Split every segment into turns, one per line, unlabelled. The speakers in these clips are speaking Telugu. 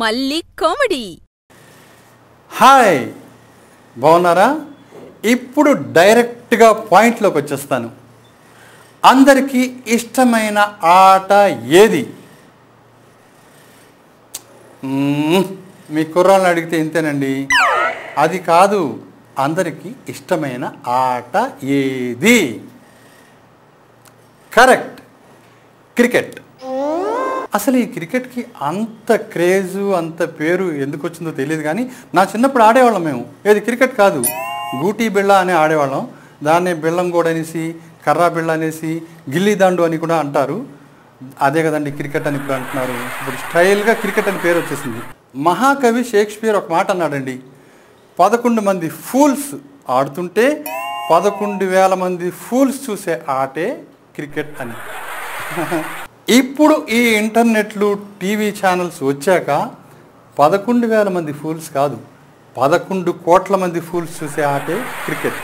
మళ్ళీ కామెడీ.
హాయ్, బాగున్నారా? ఇప్పుడు డైరెక్ట్గా పాయింట్లోకి వచ్చేస్తాను. అందరికీ ఇష్టమైన ఆట ఏది? మీ కుర్రాళ్ళని అడిగితే ఇంతేనండి. అది కాదు, అందరికీ ఇష్టమైన ఆట ఏది? Correct, cricket. అసలు ఈ క్రికెట్కి అంత క్రేజు, అంత పేరు ఎందుకు వచ్చిందో తెలియదు. కానీ నా చిన్నప్పుడు ఆడేవాళ్ళం మేము. ఏది క్రికెట్ కాదు, గూటీ బిళ్ళ అని ఆడేవాళ్ళం. దాన్ని బిళ్ళం కూడా అనేసి, కర్రా బిళ్ళ అనేసి, గిల్లీ దండు అని కూడా అంటారు. అదే కదండి క్రికెట్ అని ఇప్పుడు అంటున్నారు. ఇప్పుడు స్టైల్గా క్రికెట్ అని పేరు వచ్చేసింది. మహాకవి షేక్స్పియర్ ఒక మాట అన్నాడండి, 11 మంది ఫూల్స్ ఆడుతుంటే 11,000 మంది ఫూల్స్ చూసే ఆటే క్రికెట్ అని. ఇప్పుడు ఈ ఇంటర్నెట్లు, టీవీ ఛానల్స్ వచ్చాక 11,000 మంది ఫూల్స్ కాదు, 11 కోట్ల మంది ఫూల్స్ చూసే ఆటే క్రికెట్.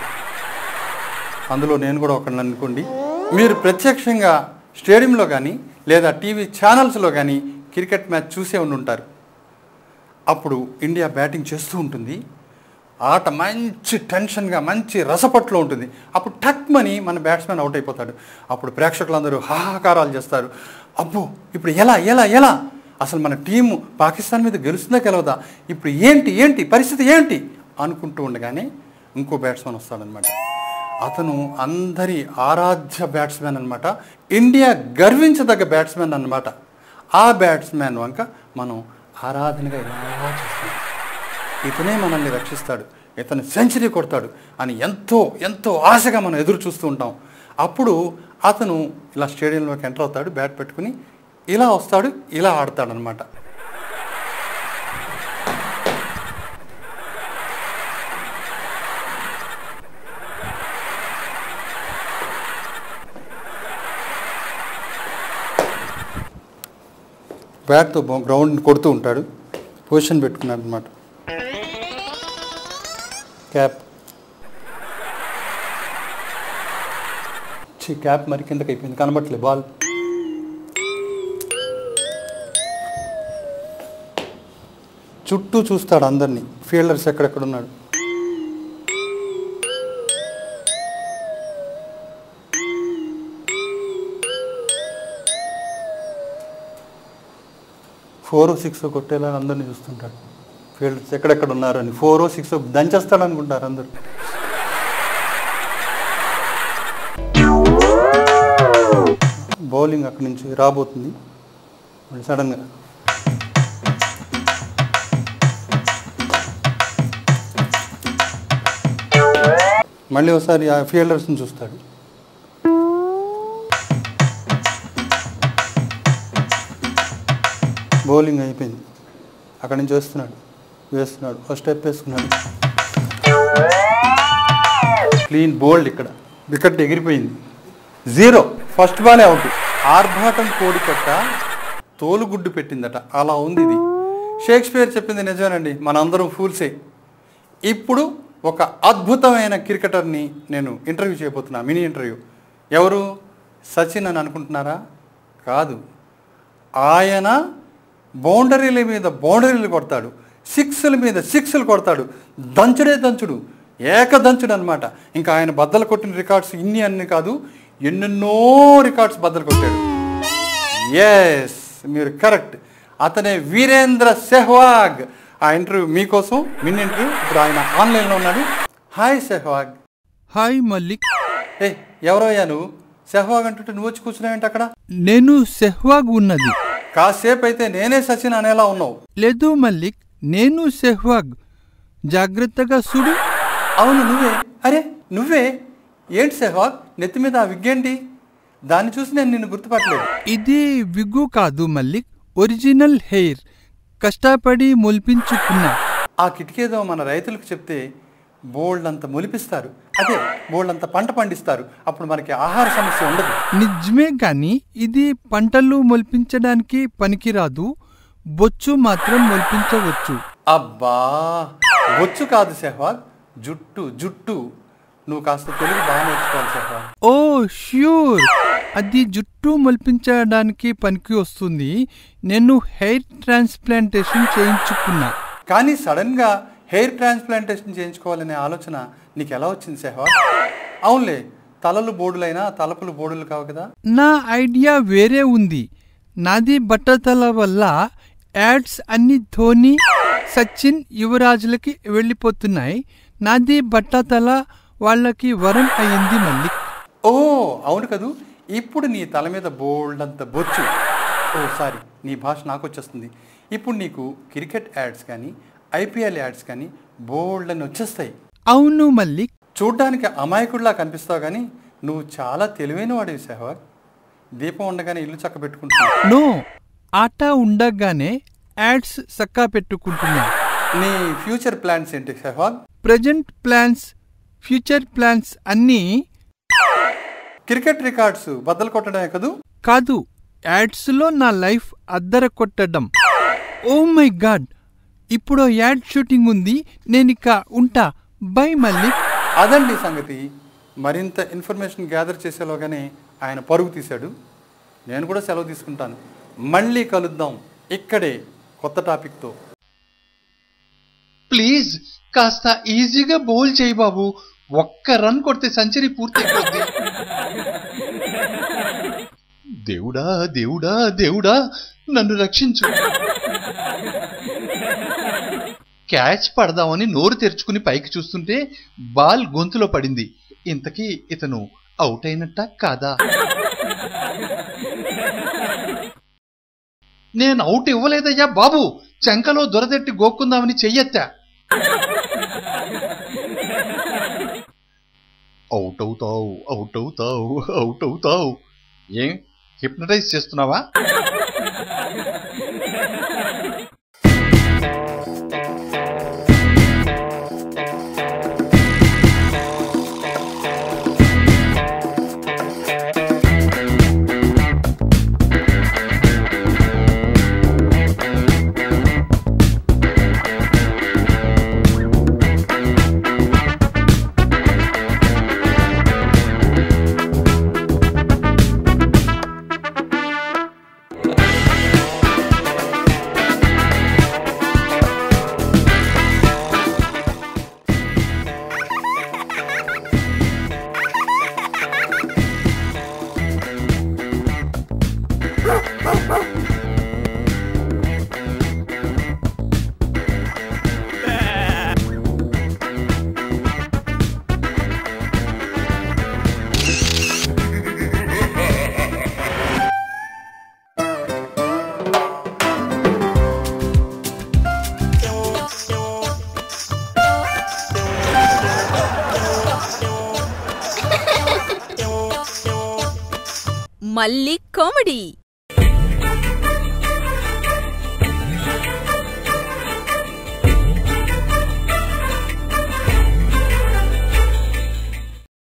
అందులో నేను కూడా ఒకరిని అనుకోండి. మీరు ప్రత్యక్షంగా స్టేడియంలో కానీ లేదా టీవీ ఛానల్స్లో కానీ క్రికెట్ మ్యాచ్ చూసే ఉంటారు. అప్పుడు ఇండియా బ్యాటింగ్ చేస్తూ ఉంటుంది. ఆట మంచి టెన్షన్గా, మంచి రసపట్లో ఉంటుంది. అప్పుడు టక్మని మన బ్యాట్స్మెన్ అవుట్ అయిపోతాడు. అప్పుడు ప్రేక్షకులందరూ హాహాకారాలు చేస్తారు. అబ్బో, ఇప్పుడు ఎలా ఎలా ఎలా అసలు మన టీము పాకిస్తాన్ మీద గెలుస్తుందా గెలవదా, ఇప్పుడు ఏంటి పరిస్థితి ఏంటి అనుకుంటూ ఉండగానే ఇంకో బ్యాట్స్మెన్ వస్తాడనమాట. అతను అందరి ఆరాధ్య బ్యాట్స్మెన్ అనమాట. ఇండియా గర్వించదగ్గ బ్యాట్స్మెన్ అన్నమాట. ఆ బ్యాట్స్మెన్ వంక మనం ఆరాధనగా ఇలా చేస్తాం. ఇతనే మనల్ని రక్షిస్తాడు, ఇతను సెంచరీ కొడతాడు అని ఎంతో ఎంతో ఆశగా మనం ఎదురు చూస్తూ ఉంటాం. అప్పుడు అతను ఇలా స్టేడియంలోకి ఎంటర్ అవుతాడు, బ్యాట్ పెట్టుకుని ఇలా వస్తాడు, ఇలా ఆడతాడనమాట. బ్యాట్తో గ్రౌండ్ కొడుతూ ఉంటాడు, పొజిషన్ పెట్టుకున్నాడు అనమాట. క్యాప్ క్యాప్ మరి కిందకి అయిపోయింది, కనబట్టలే బాల్. చుట్టూ చూస్తాడు అందరినీ, ఫీల్డర్స్ ఎక్కడెక్కడున్నాడు. ఫోరో సిక్స్ కొట్టేలా అందరినీ చూస్తుంటాడు. ఫీల్డర్స్ ఎక్కడెక్కడ ఉన్నారని 4 or 6 దంచేస్తాడు అనుకుంటారు అందరు. బౌలింగ్ అక్కడి నుంచి రాబోతుంది, సడన్గా మళ్ళీ ఒకసారి ఆ ఫీల్డర్స్ని చూస్తాడు. బౌలింగ్ అయిపోయింది, అక్కడి నుంచి వేస్తున్నాడు, ఒక స్టెప్ వేసుకున్నాడు, క్లీన్ బోల్డ్. ఇక్కడ వికెట్ ఎగిరిపోయింది, 0. ఫస్ట్ బాలే అవుట్. ఆర్భాటం కోడికట్ట తోలుగుడ్డు పెట్టిందట, అలా ఉంది ఇది. షేక్స్పియర్ చెప్పింది నిజమేనండి, మనందరం ఫూల్సే. ఇప్పుడు ఒక అద్భుతమైన క్రికెటర్ని నేను ఇంటర్వ్యూ చేయబోతున్నా, మినీ ఇంటర్వ్యూ. ఎవరు? సచిన్ అని అనుకుంటున్నారా? కాదు, ఆయన బౌండరీల మీద బౌండరీలు కొడతాడు, 6ల మీద 6లు కొడతాడు, దంచుడే దంచుడు, ఏకదంచుడు అనమాట. ఇంకా ఆయన బద్దలు కొట్టిన రికార్డ్స్ అన్ని కాదు, ఎన్నెన్నో రికార్డ్స్ బద్దలు కొట్టాడు. ఎస్, మీరు కరెక్ట్, అతనే వీరేంద్ర సెహ్వాగ్. ఆ ఇంటర్వ్యూ మీకోసం, మినీ ఇంటర్వ్యూ. ఇప్పుడు ఆయన ఆన్లైన్లో ఉన్నాడు. హాయ్ సెహ్వాగ్.
హాయ్ మల్లిక్.
ఎవరయ్యా నువ్వు? సెహ్వాగ్ అంటుంటే నువ్వు వచ్చి కూర్చున్నావేంటి అక్కడ?
నేను సెహ్వాగ్ ఉన్నది.
కాసేపు అయితే నేనే సచిన్ అనేలా ఉన్నావు.
లేదు మల్లిక్, నేను సెహ్వాగ్, జాగ్రత్తగా చూడు.
అవును నువ్వే. అరే నువ్వే ఏంటి సెహ్వాగ్, నెత్తి మీద ఆ విగ్గేంటి? దాన్ని చూసి నేను నిన్ను గుర్తుపట్టలేదు.
ఇది విగ్గు కాదు మల్లిక్, ఒరిజినల్ హెయిర్, కష్టపడి మొలిపించుకున్నా.
ఆ కిటికీదో మన రైతులకు చెప్తే బోల్డ్ అంత మొలిపిస్తారు, అదే బోల్డ్ అంత పంట పండిస్తారు. అప్పుడు మనకి ఆహార సమస్య ఉండదు.
నిజమే కానీ ఇది పంటలు మొలిపించడానికి పనికిరాదు, బొచ్చు మాత్రం మొలిపించవచ్చు.
అబ్బా, బొచ్చు కాదు సెహ్వాగ్, జుట్టు. నువ్వు కాస్త తెలుగు బాగా నేర్చుకోవాలి సెహ్వాగ్.
ఓ ష్యూర్, అది జుట్టు మొలిపించడానికి పనికి వస్తుంది. నేను హెయిర్ ట్రాన్స్ప్లాంటేషన్ చేయించుకున్నా.
కానీ సడన్గా హెయిర్ ట్రాన్స్ప్లాంటేషన్ చేయించుకోవాలనే ఆలోచన నీకు ఎలా వచ్చింది సెహ్వాగ్? అవునులే, తలలు బోడులైనా తలపులు బోడులు కావు కదా.
నా ఐడియా వేరే ఉంది. నాది బట్టతల వల్ల యాడ్స్ అన్ని ధోని, సచిన్, యువరాజులకి వెళ్ళిపోతున్నాయి. నాది బట్టతల వాళ్ళకి వరం అయింది మల్లిక్.
ఓ అవును కదూ, ఇప్పుడు నీ తల మీద బోల్డ్ అంత బొచ్చు. ఓ సారీ, నీ భాష నాకు వచ్చేస్తుంది. ఇప్పుడు నీకు క్రికెట్ యాడ్స్ కానీ ఐపీఎల్ యాడ్స్ కానీ బోల్డ్ అని వచ్చేస్తాయి.
అవును మల్లిక్.
చూడ్డానికి అమాయకుడిలా కనిపిస్తావు కానీ నువ్వు చాలా తెలివైన వాడివి సెహ్వాగ్. దీపం ఉండగానే ఇల్లు చక్క పెట్టుకుంటున్నావు.
నో, ఆట ఉండగానే యాడ్స్ చక్కా పెట్టుకుంటున్నా.
నీ ఫ్యూచర్ ప్లాన్స్ ఏంటి Sehwag?
Present plans, future plans అన్నీ
క్రికెట్ రికార్డ్స్ బద్దలు కొట్టడమే కదూ?
కాదు, యాడ్స్లో నా లైఫ్ అద్దర కొట్టడం. ఓ మై గాడ్, ఇప్పుడు యాడ్ షూటింగ్ ఉంది. నేనిక ఉంటా. బై మల్లిక్.
అదండి సంగతి. మరింత ఇన్ఫర్మేషన్ గ్యాదర్ చేసేలోగానే ఆయన పరుగు తీశాడు. నేను కూడా సెలవు తీసుకుంటాను. మళ్ళీ కలుద్దాం ఇక్కడే కొత్త టాపిక్తో.
ప్లీజ్ కాస్త ఈజీగా బౌల్ చేయి బాబు. ఒక్క రన్ కొడితే సెంచరీ పూర్తయిపోద్ది. దేవుడా దేవుడా దేవుడా, నన్ను రక్షించు. క్యాచ్ పడదామని నోరు తెరుచుకుని పైకి చూస్తుంటే బాల్ గొంతులో పడింది. ఇంతకీ ఇతను అవుట్ అయినట్ట కాదా? నేను అవుట్ ఇవ్వలేదయ్యా బాబు. చెంకలో దొరదెట్టి గోక్కుందామని చెయ్యెత్తా. అవుట్ అవుతావు, అవుట్ అవుతావు, అవుట్ అవుతావు. ఏం హిప్నటైజ్ చేస్తున్నావా?
మల్లిక్ కామెడీ.